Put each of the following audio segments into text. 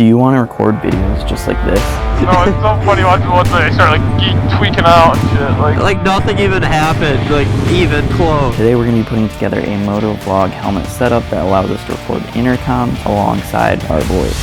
Do you want to record videos just like this? No, it's so funny watching the ones that I start like tweaking out and shit. Like nothing even happened, like even close. Today we're going to be putting together a motovlog helmet setup that allows us to record intercoms alongside our voice.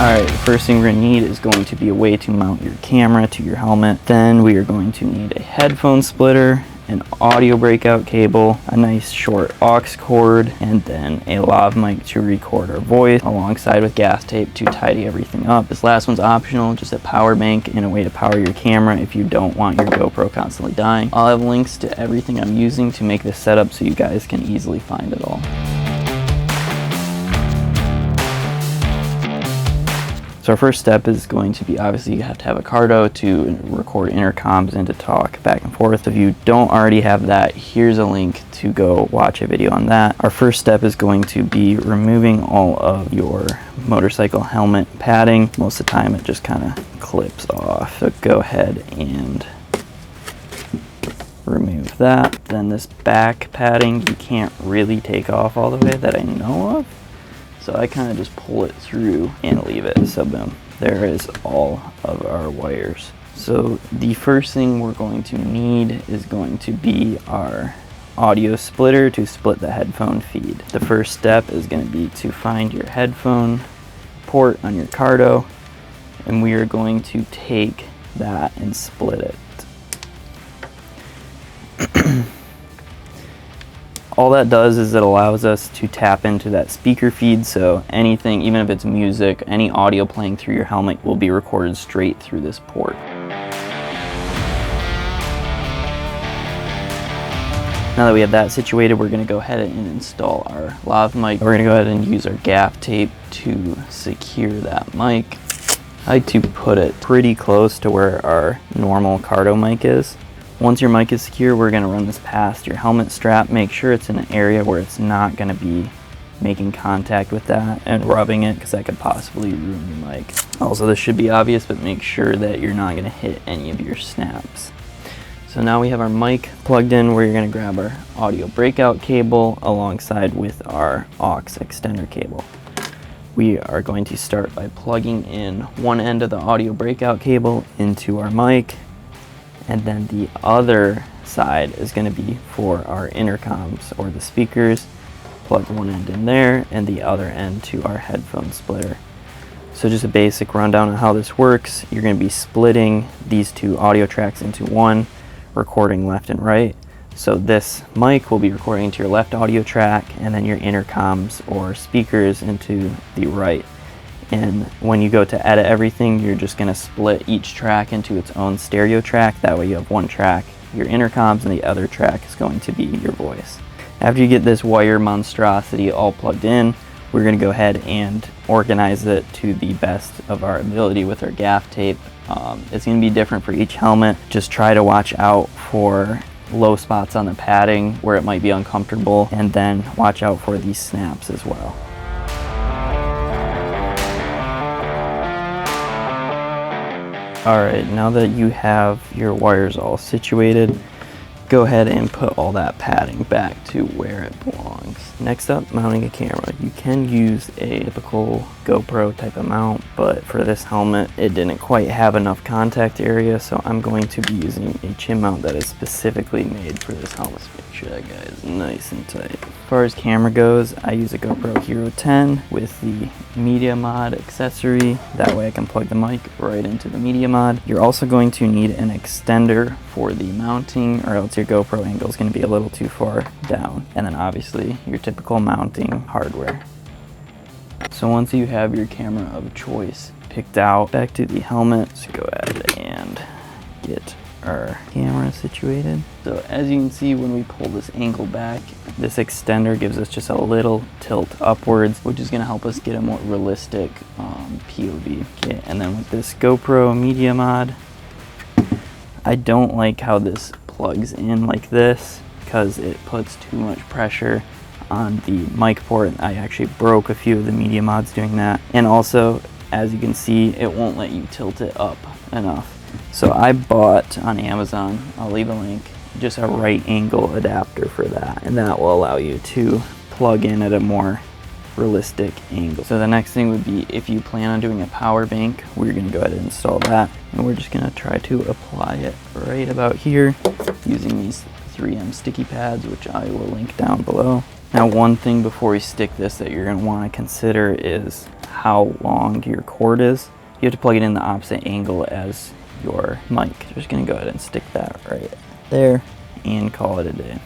Alright, the first thing we're going to need is going to be a way to mount your camera to your helmet. Then we are going to need a headphone splitter, an audio breakout cable, a nice short aux cord, and then a lav mic to record our voice alongside with gas tape to tidy everything up. This last one's optional, just a power bank and a way to power your camera if you don't want your GoPro constantly dying. I'll have links to everything I'm using to make this setup so you guys can easily find it all. So our first step is going to be, obviously you have to have a Cardo to record intercoms and to talk back and forth. If you don't already have that, here's a link to go watch a video on that. Our first step is going to be removing all of your motorcycle helmet padding. Most of the time it just kind of clips off. So go ahead and remove that. Then this back padding you can't really take off all the way that I know of. So I kind of just pull it through and leave it. So boom, there is all of our wires. So the first thing we're going to need is going to be our audio splitter to split the headphone feed. The first step is going to be to find your headphone port on your Cardo, and we are going to take that and split it. All that does is it allows us to tap into that speaker feed, so anything, even if it's music, any audio playing through your helmet will be recorded straight through this port. Now that we have that situated, we're going to go ahead and install our lav mic. We're going to go ahead and use our gaff tape to secure that mic. I like to put it pretty close to where our normal Cardo mic is. Once your mic is secure, we're going to run this past your helmet strap. Make sure it's in an area where it's not going to be making contact with that and rubbing it, because that could possibly ruin your mic. Also, this should be obvious, but make sure that you're not going to hit any of your snaps. So now we have our mic plugged in, where you're going to grab our audio breakout cable alongside with our aux extender cable. We are going to start by plugging in one end of the audio breakout cable into our mic, and then the other side is going to be for our intercoms or the speakers. Plug one end in there and the other end to our headphone splitter. So just a basic rundown of how this works. You're going to be splitting these two audio tracks into one, recording left and right. So this mic will be recording to your left audio track, and then your intercoms or speakers into the right. And when you go to edit everything, you're just going to split each track into its own stereo track. That way you have one track, your intercoms, and the other track is going to be your voice. After you get this wire monstrosity all plugged in, we're going to go ahead and organize it to the best of our ability with our gaff tape. It's going to be different for each helmet. Just try to watch out for low spots on the padding where it might be uncomfortable, and then watch out for these snaps as well. Alright, now that you have your wires all situated, go ahead and put all that padding back to where it belongs. Next up, mounting a camera. You can use a typical GoPro type of mount, but for this helmet, it didn't quite have enough contact area, so I'm going to be using a chin mount that is specifically made for this helmet. Make sure that guy is nice and tight. As far as camera goes, I use a GoPro Hero 10 with the Media Mod accessory. That way I can plug the mic right into the Media Mod. You're also going to need an extender for the mounting, or else your GoPro angle is going to be a little too far down. And then obviously your typical mounting hardware. So once you have your camera of choice picked out, back to the helmet, so go ahead and get our camera situated. So as you can see, when we pull this angle back, this extender gives us just a little tilt upwards, which is going to help us get a more realistic POV. Okay, and then with this GoPro Media Mod, I don't like how this plugs in like this, because it puts too much pressure on the mic port. I actually broke a few of the Media Mods doing that. And also, as you can see, it won't let you tilt it up enough. So I bought on Amazon, I'll leave a link, just a right angle adapter for that. And that will allow you to plug in at a more realistic angle. So the next thing would be, if you plan on doing a power bank, we're gonna go ahead and install that. And we're just gonna try to apply it right about here using these 3M sticky pads, which I will link down below. Now, one thing before we stick this that you're gonna wanna consider is how long your cord is. You have to plug it in the opposite angle as your mic. So we're just gonna go ahead and stick that right there and call it a day.